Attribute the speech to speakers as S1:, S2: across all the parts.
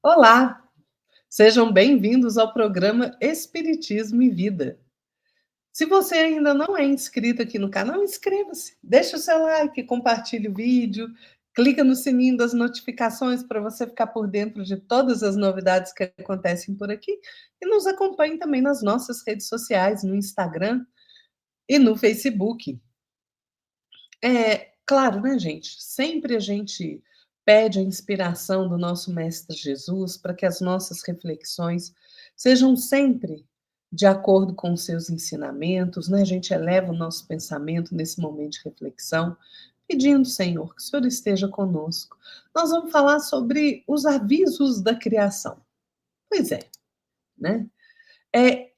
S1: Olá, sejam bem-vindos ao programa Espiritismo e Vida. Se você ainda não é inscrito aqui no canal, inscreva-se, deixa o seu like, compartilhe o vídeo, clica no sininho das notificações para você ficar por dentro de todas as novidades que acontecem por aqui e nos acompanhe também nas nossas redes sociais, no Instagram e no Facebook. Claro, né, gente? Sempre a gente pede a inspiração do nosso Mestre Jesus para que as nossas reflexões sejam sempre de acordo com os seus ensinamentos, né? A gente eleva o nosso pensamento nesse momento de reflexão, pedindo, Senhor, que o Senhor esteja conosco. Nós vamos falar sobre os avisos da criação. Pois é, né? É,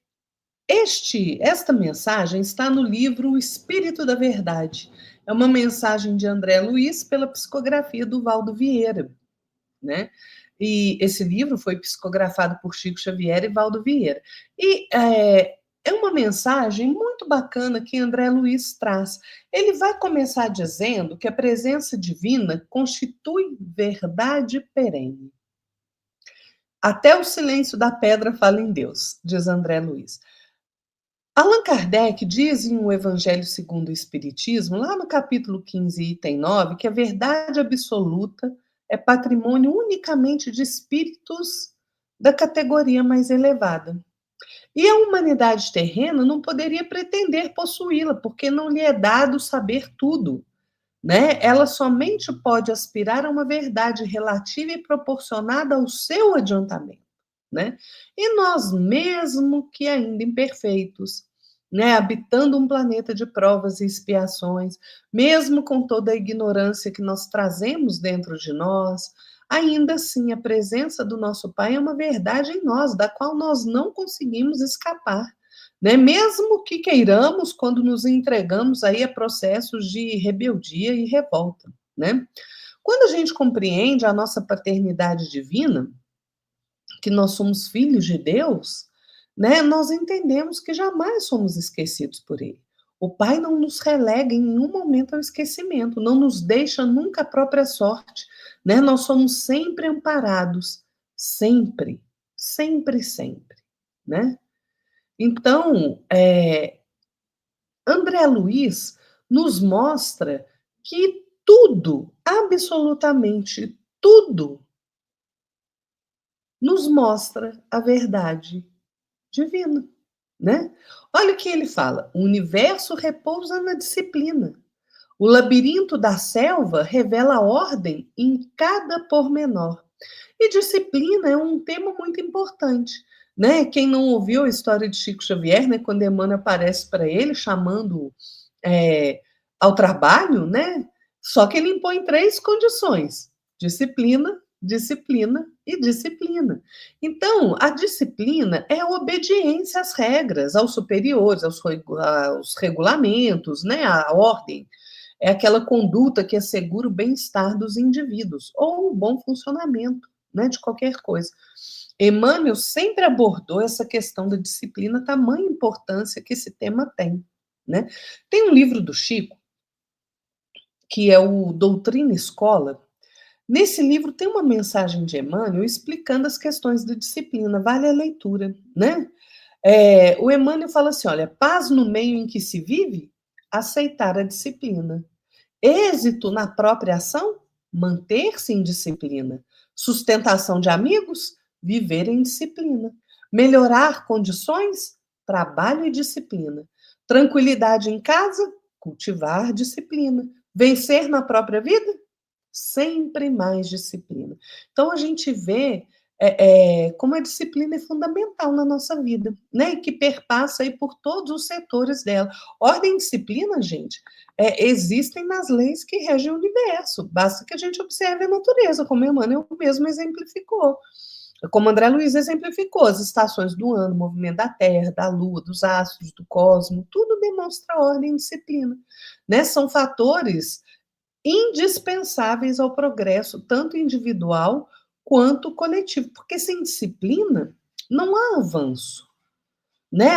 S1: esta mensagem está no livro O Espírito da Verdade. É uma mensagem de André Luiz pela psicografia do Valdo Vieira, né? E esse livro foi psicografado por Chico Xavier e Valdo Vieira. E é uma mensagem muito bacana que André Luiz traz. Ele vai começar dizendo que a presença divina constitui verdade perene. Até o silêncio da pedra fala em Deus, diz André Luiz. Allan Kardec diz em O Evangelho segundo o Espiritismo, lá no capítulo 15, item 9, que a verdade absoluta é patrimônio unicamente de espíritos da categoria mais elevada. E a humanidade terrena não poderia pretender possuí-la, porque não lhe é dado saber tudo, né? Ela somente pode aspirar a uma verdade relativa e proporcionada ao seu adiantamento, né? E nós, mesmo que ainda imperfeitos, né, habitando um planeta de provas e expiações, mesmo com toda a ignorância que nós trazemos dentro de nós, ainda assim a presença do nosso Pai é uma verdade em nós, da qual nós não conseguimos escapar, né? Mesmo que queiramos, quando nos entregamos aí a processos de rebeldia e revolta, né? Quando a gente compreende a nossa paternidade divina, que nós somos filhos de Deus, né, nós entendemos que jamais somos esquecidos por Ele. O Pai não nos relega em nenhum momento ao esquecimento, não nos deixa nunca a própria sorte, né? Nós somos sempre amparados, sempre, sempre, sempre, né? Então, André Luiz nos mostra que tudo, absolutamente tudo, nos mostra a verdade divina, né? Olha o que ele fala: o universo repousa na disciplina. O labirinto da selva revela a ordem em cada pormenor. E disciplina é um tema muito importante, né? Quem não ouviu a história de Chico Xavier, né, quando Emmanuel aparece para ele, chamando é, ao trabalho, né? Só que ele impõe três condições: disciplina, disciplina e disciplina. Então, a disciplina é a obediência às regras, aos superiores, aos regulamentos, né? À ordem. É aquela conduta que assegura o bem-estar dos indivíduos ou o bom funcionamento, né, de qualquer coisa. Emmanuel sempre abordou essa questão da disciplina, tamanha importância que esse tema tem, né? Tem um livro do Chico, que é o Doutrina e Escola. Nesse livro tem uma mensagem de Emmanuel explicando as questões da disciplina, vale a leitura, né? O Emmanuel fala assim, olha, paz no meio em que se vive, aceitar a disciplina. Êxito na própria ação, manter-se em disciplina. Sustentação de amigos, viver em disciplina. Melhorar condições, trabalho e disciplina. Tranquilidade em casa, cultivar disciplina. Vencer na própria vida, sempre mais disciplina. Então a gente vê como a disciplina é fundamental na nossa vida, né? E que perpassa aí por todos os setores dela. Ordem e disciplina, gente, existem nas leis que regem o universo. Basta que a gente observe a natureza, como Emmanuel mesmo exemplificou. Como André Luiz exemplificou, as estações do ano, o movimento da Terra, da Lua, dos astros, do cosmos, tudo demonstra ordem e disciplina, né? São fatores indispensáveis ao progresso, tanto individual quanto coletivo, porque sem disciplina não há avanço, né?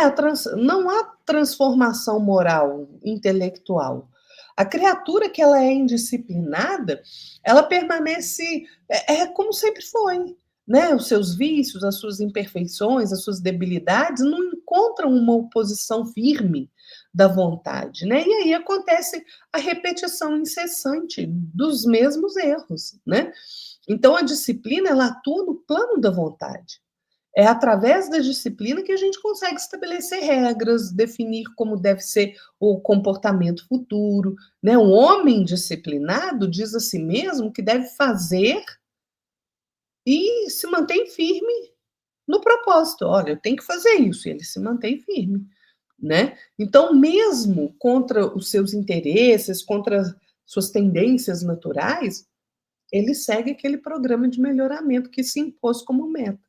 S1: Não há transformação moral, intelectual. A criatura que ela é indisciplinada, ela permanece como sempre foi. né, os seus vícios, as suas imperfeições, as suas debilidades, não encontram uma oposição firme da vontade, né? E aí acontece a repetição incessante dos mesmos erros, né? Então a disciplina ela atua no plano da vontade. É através da disciplina que a gente consegue estabelecer regras, definir como deve ser o comportamento futuro, né? Um homem disciplinado diz a si mesmo que deve fazer e se mantém firme no propósito. Olha, eu tenho que fazer isso, e ele se mantém firme, né? Então, mesmo contra os seus interesses, contra suas tendências naturais, ele segue aquele programa de melhoramento que se impôs como meta,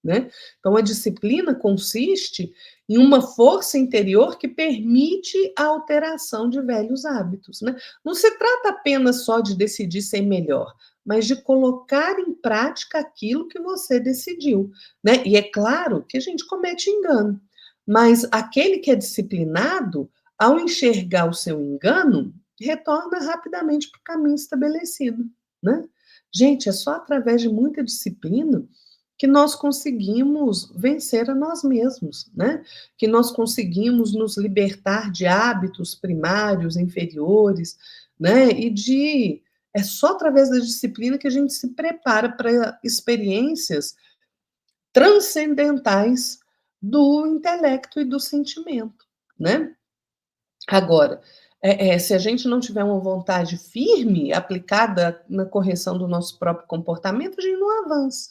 S1: né? Então, a disciplina consiste em uma força interior que permite a alteração de velhos hábitos, né? Não se trata apenas só de decidir ser melhor, mas de colocar em prática aquilo que você decidiu, né? E é claro que a gente comete engano, mas aquele que é disciplinado, ao enxergar o seu engano, retorna rapidamente para o caminho estabelecido, né? Gente, é só através de muita disciplina que nós conseguimos vencer a nós mesmos, né? Que nós conseguimos nos libertar de hábitos primários, inferiores, né? É só através da disciplina que a gente se prepara para experiências transcendentais do intelecto e do sentimento, né? Agora, se a gente não tiver uma vontade firme aplicada na correção do nosso próprio comportamento, a gente não avança,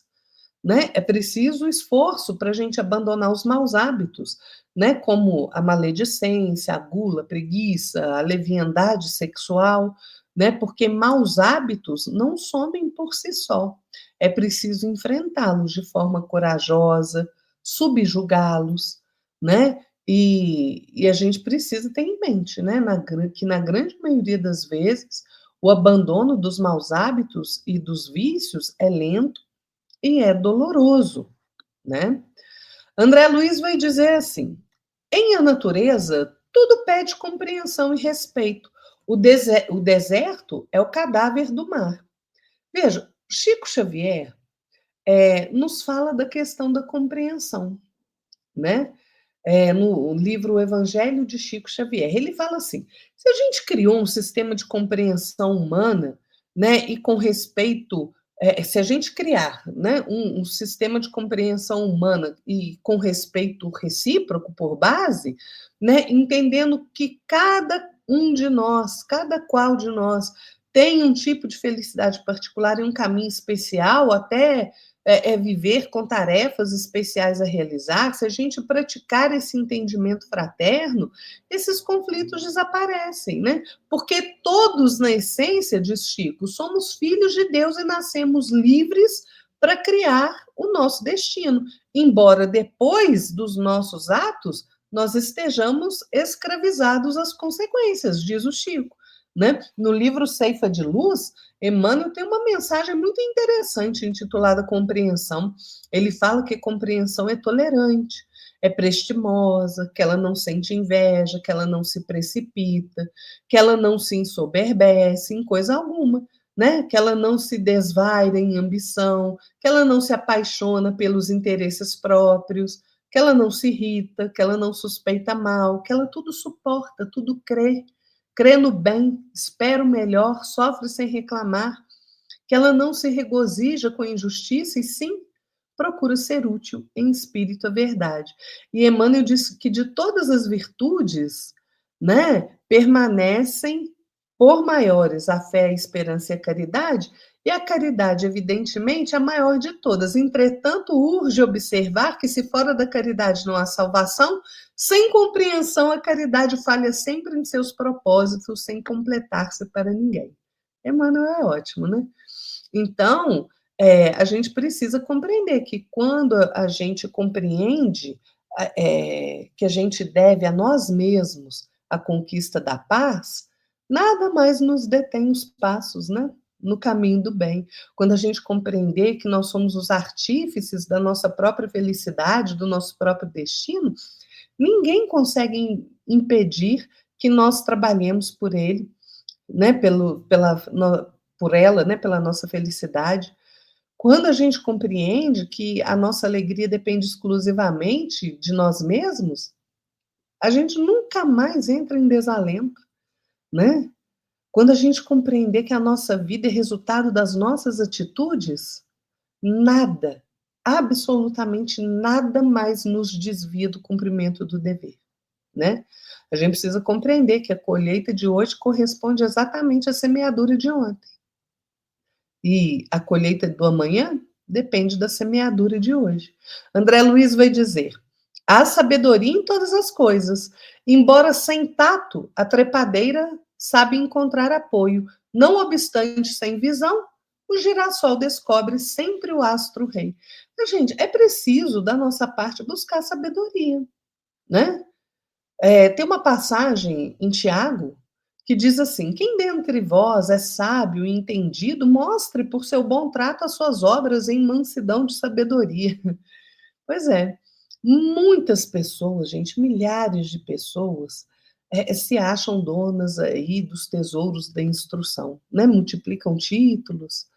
S1: né? É preciso esforço para a gente abandonar os maus hábitos, né? Como a maledicência, a gula, a preguiça, a leviandade sexual, né? Porque maus hábitos não somem por si só. É preciso enfrentá-los de forma corajosa, subjugá-los, né? E a gente precisa ter em mente, né? Que na grande maioria das vezes o abandono dos maus hábitos e dos vícios é lento e é doloroso, né? André Luiz vai dizer assim: em a natureza, tudo pede compreensão e respeito. O deserto é o cadáver do mar. Veja, Chico Xavier nos fala da questão da compreensão, né? No livro O Evangelho de Chico Xavier. Ele fala assim: se a gente criou um sistema de compreensão humana, né, e com respeito, se a gente criar, né, um sistema de compreensão humana e com respeito recíproco por base, né, entendendo que cada um de nós, cada qual de nós, tem um tipo de felicidade particular e um caminho especial, até viver com tarefas especiais a realizar, se a gente praticar esse entendimento fraterno, esses conflitos desaparecem, né? Porque todos, na essência, diz Chico, somos filhos de Deus e nascemos livres para criar o nosso destino, embora depois dos nossos atos nós estejamos escravizados às consequências, diz o Chico. Né? No livro Ceifa de Luz, Emmanuel tem uma mensagem muito interessante intitulada Compreensão. Ele fala que compreensão é tolerante, é prestimosa, que ela não sente inveja, que ela não se precipita, que ela não se ensoberbece em coisa alguma, né? Que ela não se desvaira em ambição, que ela não se apaixona pelos interesses próprios, que ela não se irrita, que ela não suspeita mal, que ela tudo suporta, tudo crê no bem, espera o melhor, sofre sem reclamar, que ela não se regozija com a injustiça e sim procura ser útil em espírito à verdade. E Emmanuel diz que de todas as virtudes, né, permanecem por maiores a fé, a esperança e a caridade, e a caridade, evidentemente, a maior de todas. Entretanto, urge observar que, se fora da caridade não há salvação, sem compreensão, a caridade falha sempre em seus propósitos, sem completar-se para ninguém. Emmanuel é ótimo, né? Então, a gente precisa compreender que quando a gente compreende que a gente deve a nós mesmos a conquista da paz, nada mais nos detém os passos, né? No caminho do bem. Quando a gente compreender que nós somos os artífices da nossa própria felicidade, do nosso próprio destino, ninguém consegue impedir que nós trabalhemos por ele, né? Por ela, né? Pela nossa felicidade. Quando a gente compreende que a nossa alegria depende exclusivamente de nós mesmos, a gente nunca mais entra em desalento, né? Quando a gente compreender que a nossa vida é resultado das nossas atitudes, nada, absolutamente nada mais nos desvia do cumprimento do dever, né? A gente precisa compreender que a colheita de hoje corresponde exatamente à semeadura de ontem. E a colheita do amanhã depende da semeadura de hoje. André Luiz vai dizer: há sabedoria em todas as coisas, embora sem tato, a trepadeira sabe encontrar apoio. Não obstante, sem visão, o girassol descobre sempre o astro-rei. Mas, gente, é preciso, da nossa parte, buscar sabedoria, né? Tem uma passagem em Tiago que diz assim: quem dentre vós é sábio e entendido, mostre por seu bom trato as suas obras em mansidão de sabedoria. Pois é, muitas pessoas, gente, milhares de pessoas, se acham donas aí dos tesouros da instrução, né? Multiplicam títulos,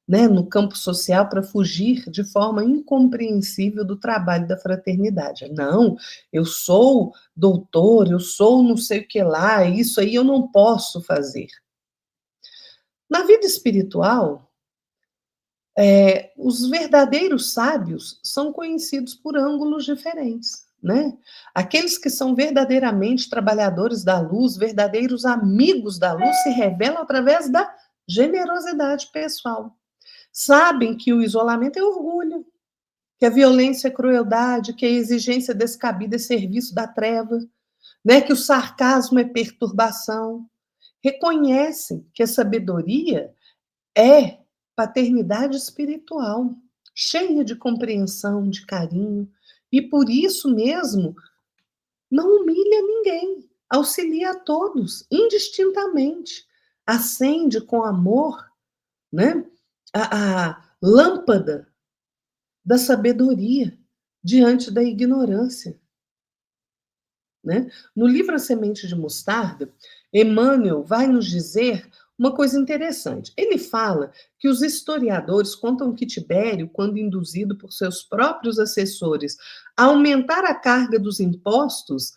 S1: né, no campo social para fugir de forma incompreensível do trabalho da fraternidade. Não, eu sou doutor, eu sou não sei o que lá, isso aí eu não posso fazer. Na vida espiritual, os verdadeiros sábios são conhecidos por ângulos diferentes, né? Aqueles que são verdadeiramente trabalhadores da luz, verdadeiros amigos da luz, se revelam através da generosidade pessoal. Sabem que o isolamento é orgulho, que a violência é crueldade, que a exigência descabida é serviço da treva, né? Que o sarcasmo é perturbação. Reconhecem que a sabedoria é paternidade espiritual, cheia de compreensão, de carinho, e por isso mesmo não humilha ninguém, auxilia a todos, indistintamente, acende com amor, né? A lâmpada da sabedoria diante da ignorância, né? No livro A Semente de Mostarda, Emmanuel vai nos dizer uma coisa interessante. Ele fala que os historiadores contam que Tibério, quando induzido por seus próprios assessores a aumentar a carga dos impostos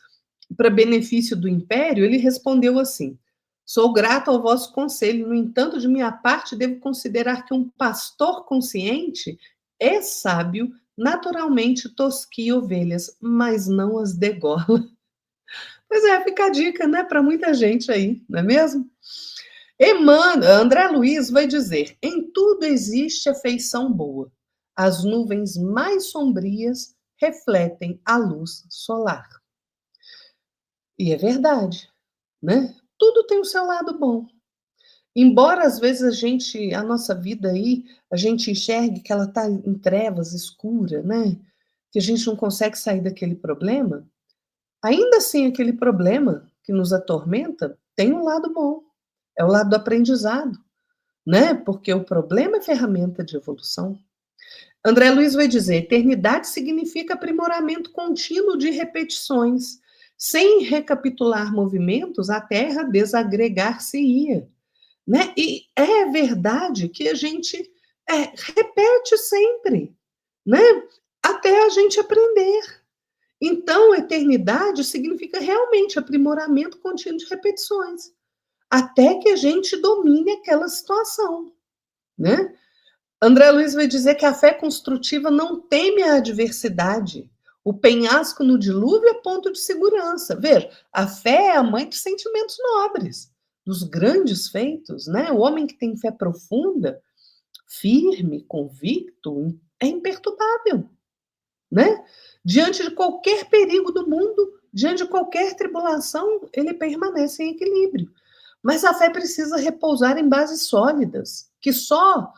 S1: para benefício do império, ele respondeu assim: sou grato ao vosso conselho, no entanto, de minha parte, devo considerar que um pastor consciente é sábio, naturalmente tosquia ovelhas, mas não as degola. Pois é, fica a dica, né, para muita gente aí, não é mesmo? André Luiz vai dizer: em tudo existe a feição boa. As nuvens mais sombrias refletem a luz solar. E é verdade, né? Tudo tem o seu lado bom. Embora às vezes a nossa vida aí, a gente enxergue que ela está em trevas, escura, né? Que a gente não consegue sair daquele problema, ainda assim aquele problema que nos atormenta tem um lado bom. É o lado do aprendizado, né? Porque o problema é ferramenta de evolução. André Luiz vai dizer: eternidade significa aprimoramento contínuo de repetições. Sem recapitular movimentos, a Terra desagregar-se-ia. Né? E é verdade que a gente repete sempre, né? Até a gente aprender. Então, eternidade significa realmente aprimoramento contínuo de repetições, até que a gente domine aquela situação, né? André Luiz vai dizer que a fé construtiva não teme a adversidade. O penhasco no dilúvio é ponto de segurança. Veja, a fé é a mãe dos sentimentos nobres, dos grandes feitos, né? O homem que tem fé profunda, firme, convicto, é imperturbável, né? Diante de qualquer perigo do mundo, diante de qualquer tribulação, ele permanece em equilíbrio. Mas a fé precisa repousar em bases sólidas, que só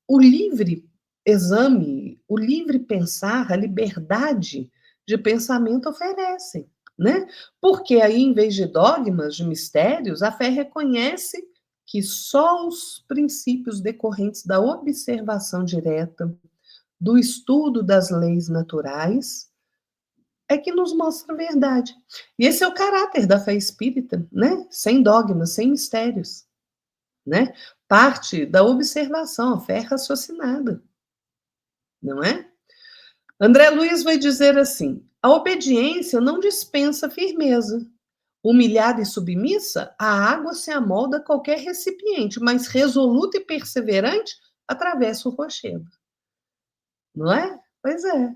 S1: o livre exame, o livre pensar, a liberdade de pensamento oferecem, né? Porque aí, em vez de dogmas, de mistérios, a fé reconhece que só os princípios decorrentes da observação direta, do estudo das leis naturais, é que nos mostra a verdade. E esse é o caráter da fé espírita, né? Sem dogmas, sem mistérios, né? Parte da observação, a fé raciocinada. não é? André Luiz vai dizer assim: a obediência não dispensa firmeza. Humilhada e submissa, a água se amolda a qualquer recipiente, mas resoluta e perseverante atravessa o rochedo. Não é? Pois é.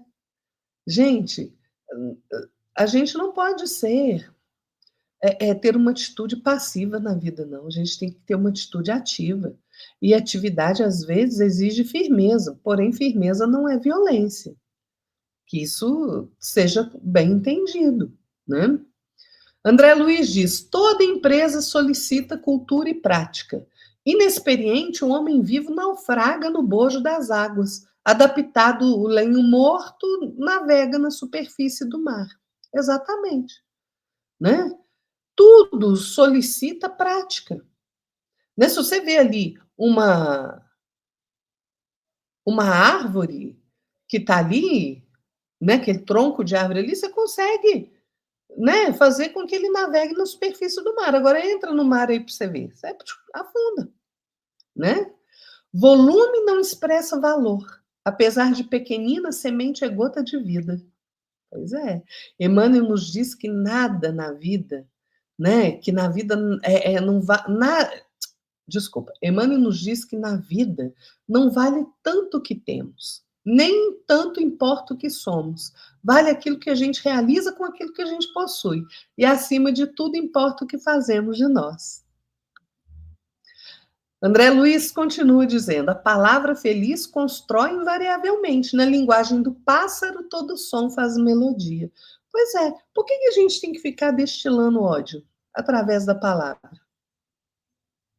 S1: Gente, a gente não pode ter uma atitude passiva na vida, não. A gente tem que ter uma atitude ativa. E atividade, às vezes, exige firmeza, porém, firmeza não é violência. Que isso seja bem entendido, né? André Luiz diz: toda empresa solicita cultura e prática. Inexperiente, o homem vivo naufraga no bojo das águas. Adaptado o lenho morto, navega na superfície do mar. Exatamente, né? Tudo solicita prática. Né? Se você vê ali uma árvore que está ali, né, aquele tronco de árvore ali, você consegue, né, fazer com que ele navegue na superfície do mar. Agora entra no mar aí para você ver, você afunda, né? Volume não expressa valor, apesar de pequenina, semente é gota de vida. Pois é. Emmanuel nos diz que nada na vida, né, que na vida não va, desculpa, Emmanuel nos diz que na vida não vale tanto o que temos, nem tanto importa o que somos. Vale aquilo que a gente realiza com aquilo que a gente possui. E, acima de tudo, importa o que fazemos de nós. André Luiz continua dizendo: a palavra feliz constrói invariavelmente. Na linguagem do pássaro, todo som faz melodia. Pois é, por que a gente tem que ficar destilando ódio através da palavra?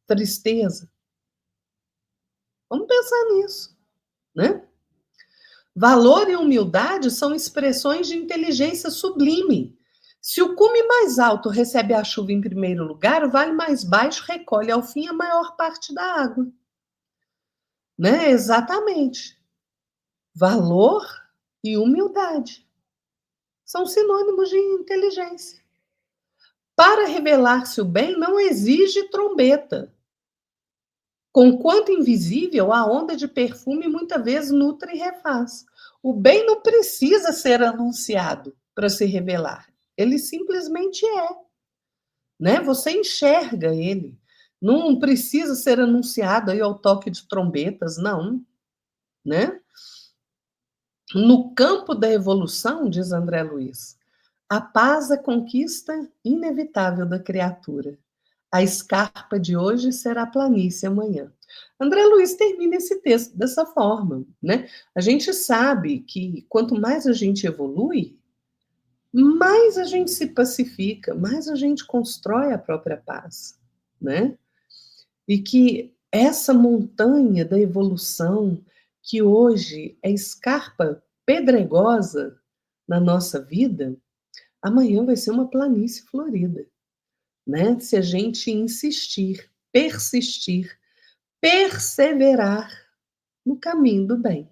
S1: Tristeza. Vamos pensar nisso, né? Valor e humildade são expressões de inteligência sublime. Se o cume mais alto recebe a chuva em primeiro lugar, o vale mais baixo recolhe ao fim a maior parte da água. Né? Exatamente. Valor e humildade são sinônimos de inteligência. Para revelar-se o bem, não exige trombeta. Conquanto invisível, a onda de perfume muitas vezes nutre e refaz. O bem não precisa ser anunciado para se revelar. Ele simplesmente é, né? Você enxerga ele. Não precisa ser anunciado aí ao toque de trombetas, não, né? No campo da evolução, diz André Luiz, a paz é conquista inevitável da criatura. A escarpa de hoje será planície amanhã. André Luiz termina esse texto dessa forma, né? A gente sabe que quanto mais a gente evolui, mais a gente se pacifica, mais a gente constrói a própria paz, né? E que essa montanha da evolução, que hoje é escarpa pedregosa na nossa vida, amanhã vai ser uma planície florida, né? Se a gente insistir, persistir, perseverar no caminho do bem.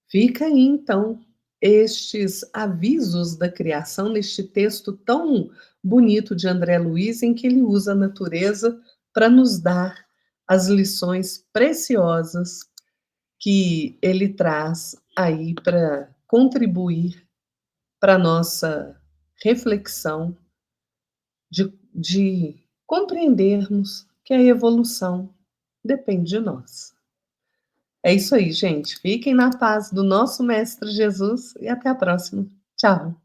S1: Fica aí, então, estes avisos da criação neste texto tão bonito de André Luiz, em que ele usa a natureza para nos dar as lições preciosas que ele traz aí para contribuir para a nossa reflexão de compreendermos que a evolução depende de nós. É isso aí, gente. Fiquem na paz do nosso Mestre Jesus e até a próxima. Tchau.